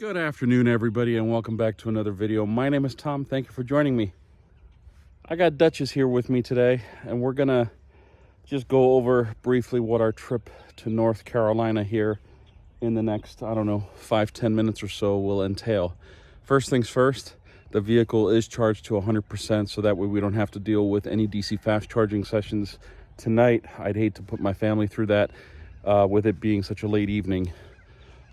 Good afternoon, everybody, and welcome back to another video. My name is Tom. Thank you for joining me. I got Duchess here with me today, and we're gonna just go over briefly what our trip to North Carolina here in the next, I don't know, 5-10 minutes or so will entail. First things first, the vehicle is charged to 100%, so that way we don't have to deal with any DC fast charging sessions tonight. I'd hate to put my family through that with it being such a late evening.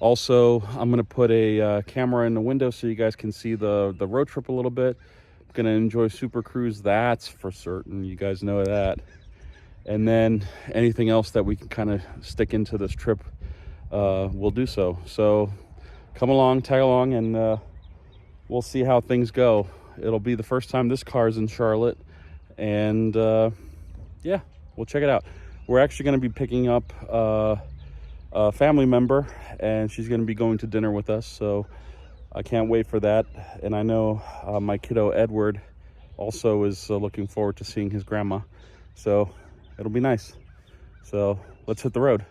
Also, I'm gonna put a camera in the window so you guys can see the road trip a little bit. I'm gonna enjoy Super Cruise, that's for certain. You guys know that. And then anything else that we can kind of stick into this trip, we'll do so. So come along, tag along, and we'll see how things go. It'll be the first time this car's in Charlotte, and yeah, we'll check it out. We're actually gonna be picking up a family member, and she's going to be going to dinner with us, so I can't wait for that. And I know my kiddo Edward also is looking forward to seeing his grandma, so it'll be nice. So let's hit the road.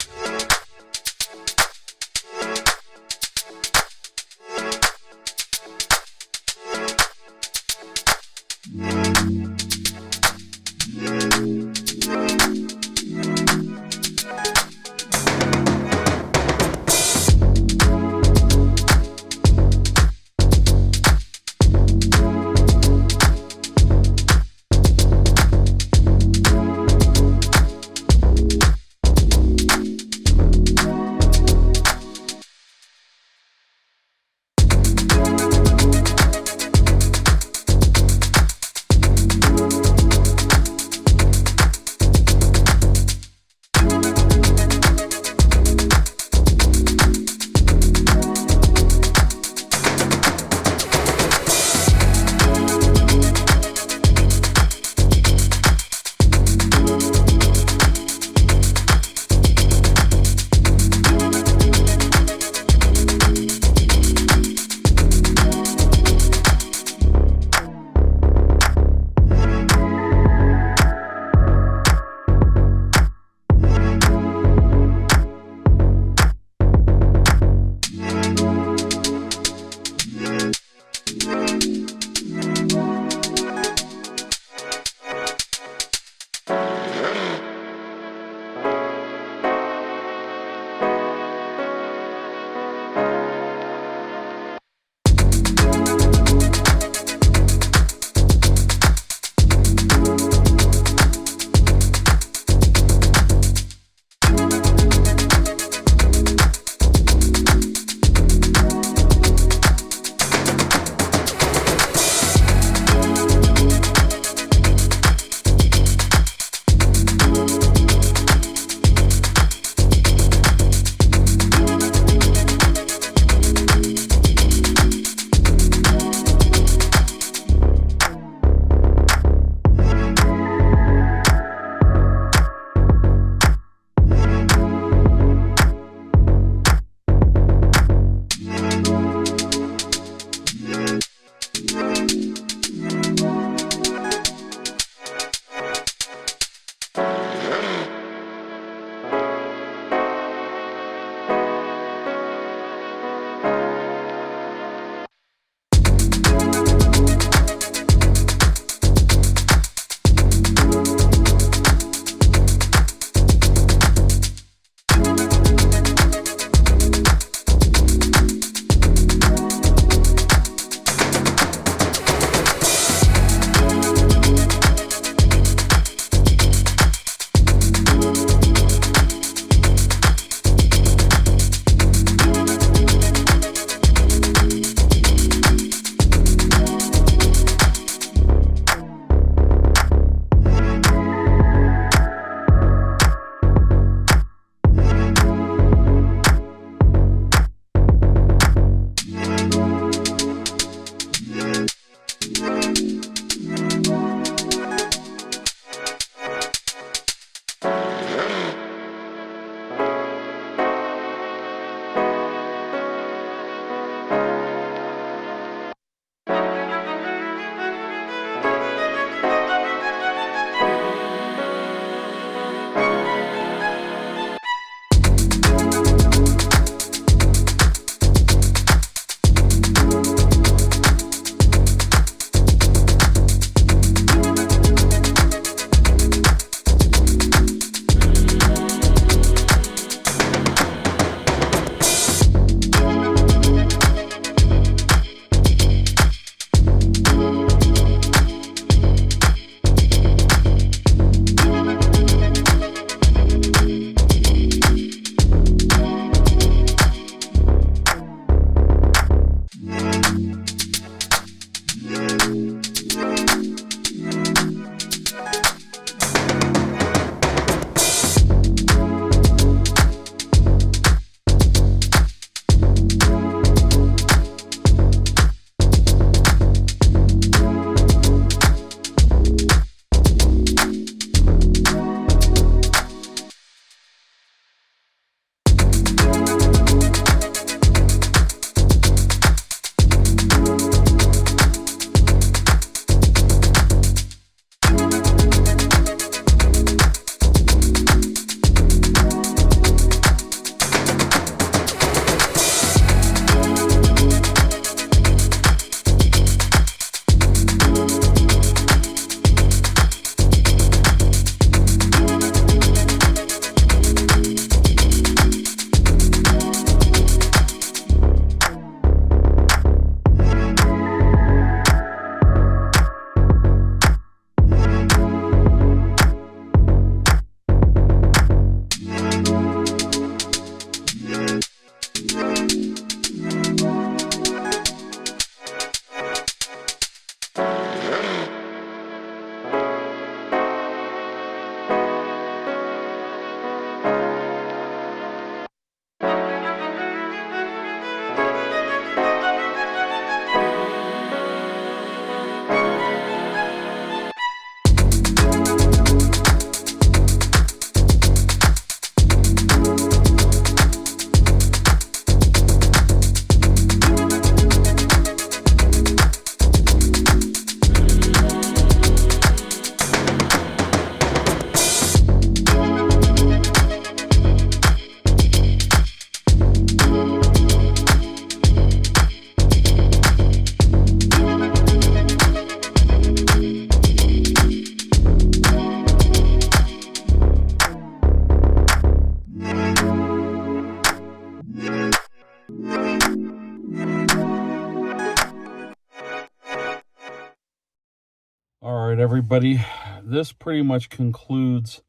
All right, everybody, this pretty much concludes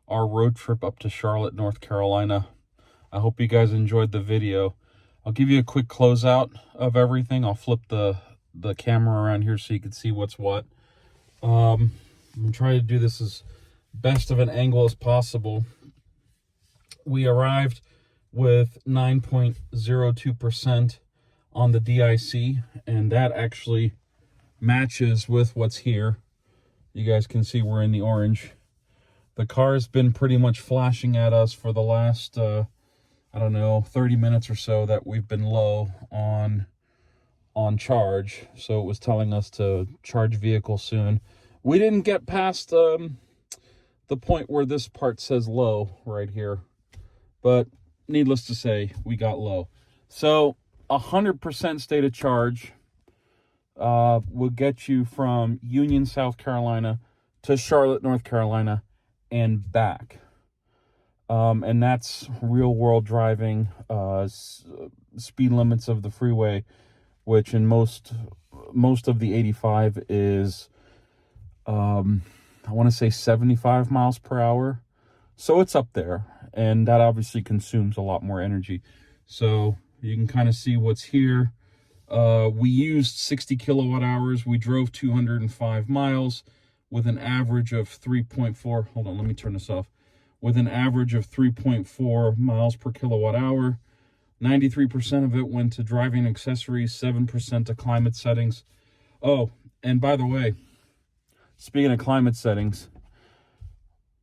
our road trip up to Charlotte, North Carolina. I hope you guys enjoyed the video. I'll give you a quick closeout of everything. I'll flip the camera around here so you can see what's what. I'm trying to do this as best of an angle as possible. We arrived with 9.02% on the DIC, and that actually matches with what's here. You guys can see we're in the orange. The car's been pretty much flashing at us for the last, I don't know, 30 minutes or so that we've been low on charge. So it was telling us to charge vehicle soon. We didn't get past the point where this part says low right here. But needless to say, we got low. So 100% state of charge will get you from Union, South Carolina to Charlotte, North Carolina and back. And that's real world driving, speed limits of the freeway, which in most of the 85 is, I want to say 75 miles per hour. So it's up there, and that obviously consumes a lot more energy. So you can kind of see what's here. We used 60 kilowatt hours. We drove 205 miles with an average of 3.4. Hold on, let me turn this off. With an average of 3.4 miles per kilowatt hour. 93% of it went to driving accessories, 7% to climate settings. Oh, and by the way, speaking of climate settings,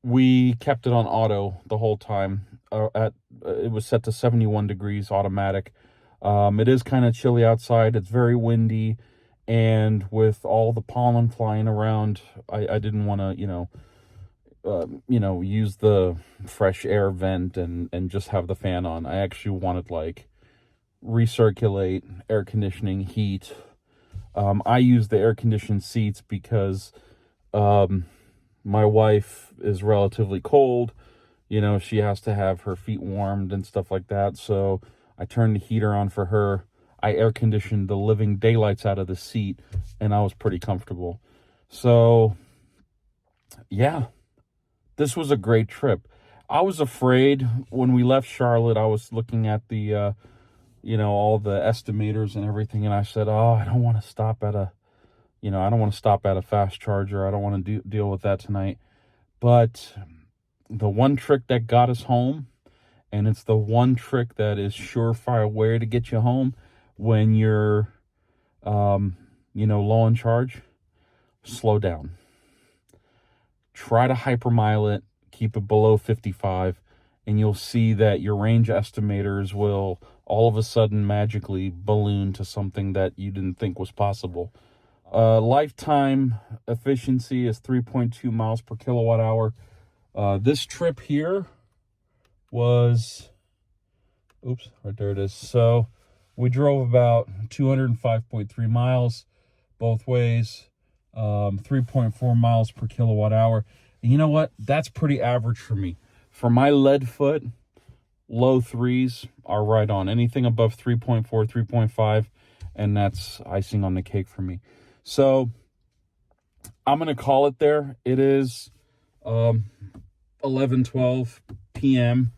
we kept it on auto the whole time. It was set to 71 degrees automatic. It is kind of chilly outside. It's very windy, and with all the pollen flying around, I didn't want to, use the fresh air vent and just have the fan on. I actually wanted like recirculate air conditioning, heat. I use the air conditioned seats because my wife is relatively cold. She has to have her feet warmed and stuff like that. So I turned the heater on for her. I air conditioned the living daylights out of the seat, and I was pretty comfortable. So yeah, this was a great trip. I was afraid when we left Charlotte. I was looking at the, all the estimators and everything, and I said, oh, I don't want to stop at a fast charger. I don't want to deal with that tonight. But the one trick that got us home, and it's the one trick that is surefire way to get you home when you're, low on charge, slow down. Try to hypermile it, keep it below 55, and you'll see that your range estimators will all of a sudden magically balloon to something that you didn't think was possible. Lifetime efficiency is 3.2 miles per kilowatt hour. This trip here was, right there it is. So we drove about 205.3 miles both ways, 3.4 miles per kilowatt hour. And you know what? That's pretty average for me. For my lead foot, low threes are right on. Anything above 3.4, 3.5, and that's icing on the cake for me. So I'm going to call it there. It is 11:12 p.m.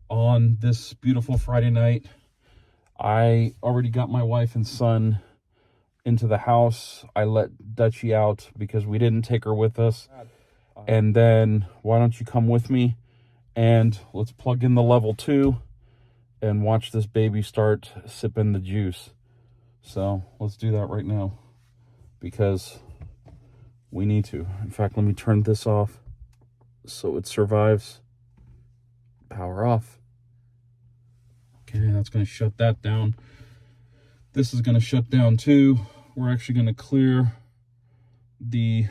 on this beautiful Friday night. I already got my wife and son into the house. I let Dutchie out because we didn't take her with us. And then why don't you come with me and let's plug in the level 2 and watch this baby start sipping the juice. So let's do that right now because we need to. In fact, let me turn this off so it survives. Power off. Okay, that's going to shut that down. This is going to shut down too. We're actually going to clear the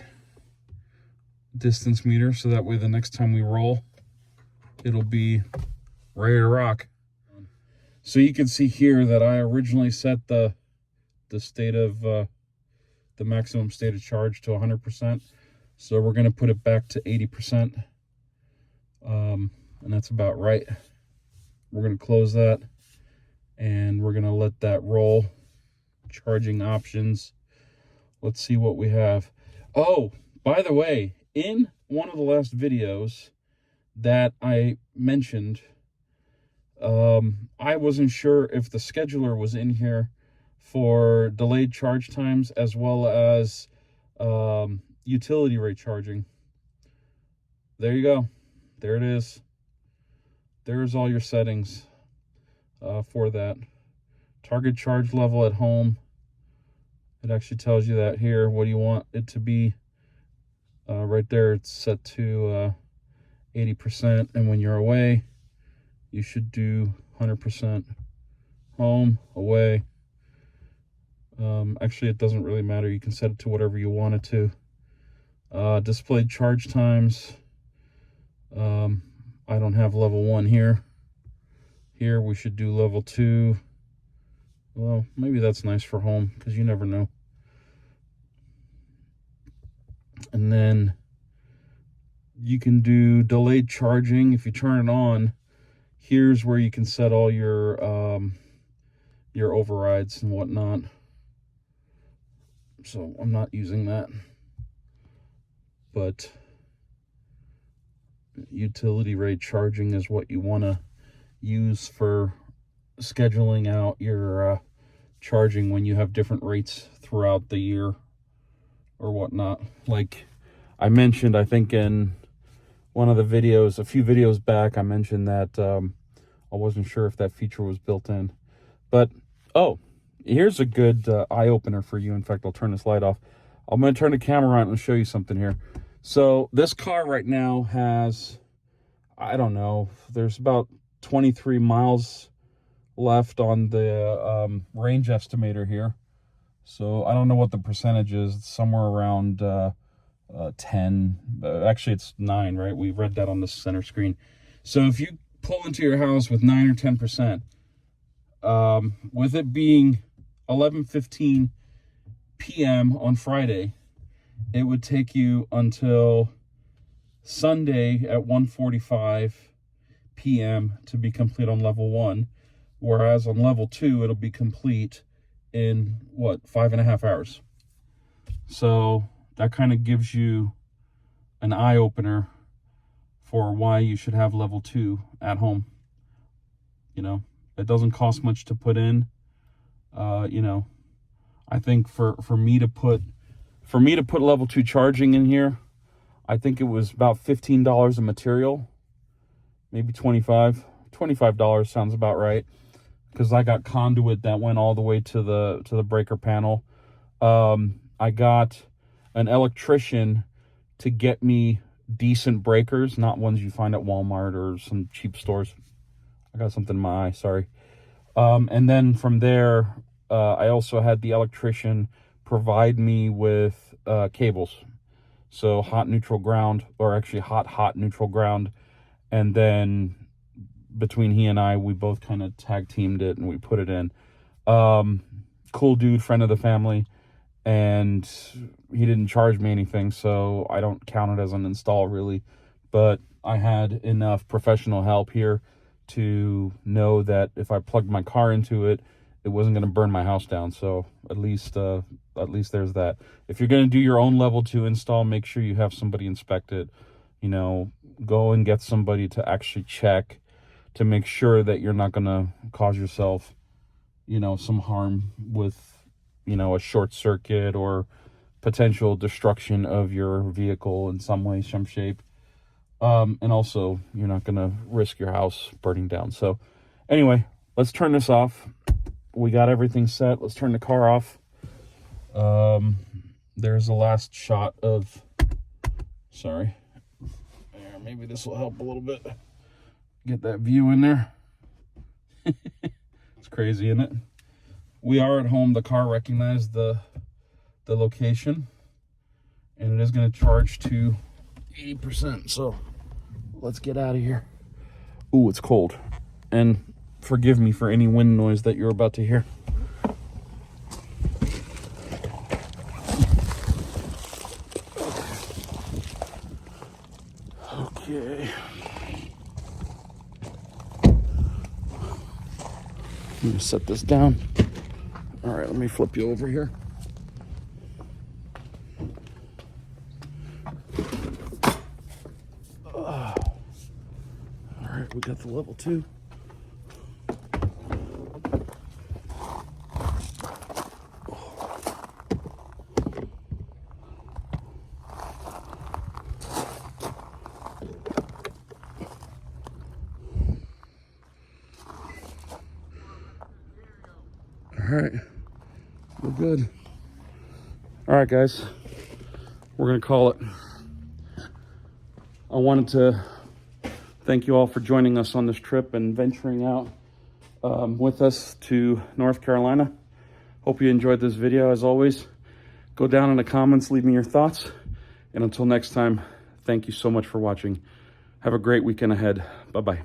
distance meter so that way the next time we roll, it'll be ready to rock. So you can see here that I originally set the state of the maximum state of charge to 100%. So we're going to put it back to 80%. And that's about right. We're going to close that and we're going to let that roll. Charging options. Let's see what we have. Oh, by the way, in one of the last videos that I mentioned, I wasn't sure if the scheduler was in here for delayed charge times as well as utility rate charging. There you go. There it is. There's all your settings for that. Target charge level at home. It actually tells you that here. What do you want it to be? Right there, it's set to 80%. And when you're away, you should do 100%. Home, away. Actually, it doesn't really matter. You can set it to whatever you want it to. Displayed charge times. I don't have level 1 here. Here we should do level 2. Well, maybe that's nice for home because you never know. And then you can do delayed charging. If you turn it on, here's where you can set all your overrides and whatnot. So I'm not using that. But utility rate charging is what you want to use for scheduling out your charging when you have different rates throughout the year or whatnot. Like I mentioned, I think in one of the videos, a few videos back, I mentioned that I wasn't sure if that feature was built in. But, oh, here's a good eye-opener for you. In fact, I'll turn this light off. I'm going to turn the camera on and show you something here. So this car right now has, I don't know, there's about 23 miles left on the range estimator here. So I don't know what the percentage is. It's somewhere around 10. Actually, it's 9, right? We read that on the center screen. So if you pull into your house with 9 or 10%, with it being 11:15 p.m. on Friday, it would take you until Sunday at 1:45 p.m. to be complete on level 1, whereas on level 2 it'll be complete in what, 5.5 hours. So that kind of gives you an eye-opener for why you should have level 2 at home. You know, it doesn't cost much to put in. You know, I think for me to put level 2 charging in here, I think it was about $15 of material, maybe $25 sounds about right, because I got conduit that went all the way to the breaker panel. I got an electrician to get me decent breakers, not ones you find at Walmart or some cheap stores. I got something in my eye, sorry. And then from there, I also had the electrician provide me with cables. So hot, neutral, ground, or actually hot, neutral, ground. And then between he and I, we both kind of tag teamed it and we put it in. Cool dude, friend of the family. And he didn't charge me anything, so I don't count it as an install really. But I had enough professional help here to know that if I plugged my car into it, it wasn't going to burn my house down. So at least there's that. If you're going to do your own level 2 install, make sure you have somebody inspect it. You know, go and get somebody to actually check to make sure that you're not going to cause yourself, you know, some harm with, you know, a short circuit or potential destruction of your vehicle in some way, some shape. And also, you're not going to risk your house burning down. So anyway, let's turn this off. We got everything set. Let's turn the car off. There's the last shot of, sorry. There, maybe this will help a little bit. Get that view in there. It's crazy, isn't it? We are at home. The car recognized the location, and it is going to charge to 80%. So let's get out of here. Ooh, it's cold. And forgive me for any wind noise that you're about to hear. Okay. Let me set this down. All right, let me flip you over here. We got the level 2. All right, we're good. All right, guys, we're gonna call it. I wanted to thank you all for joining us on this trip and venturing out with us to North Carolina. Hope you enjoyed this video. As always, go down in the comments, leave me your thoughts. And until next time, thank you so much for watching. Have a great weekend ahead. Bye-bye.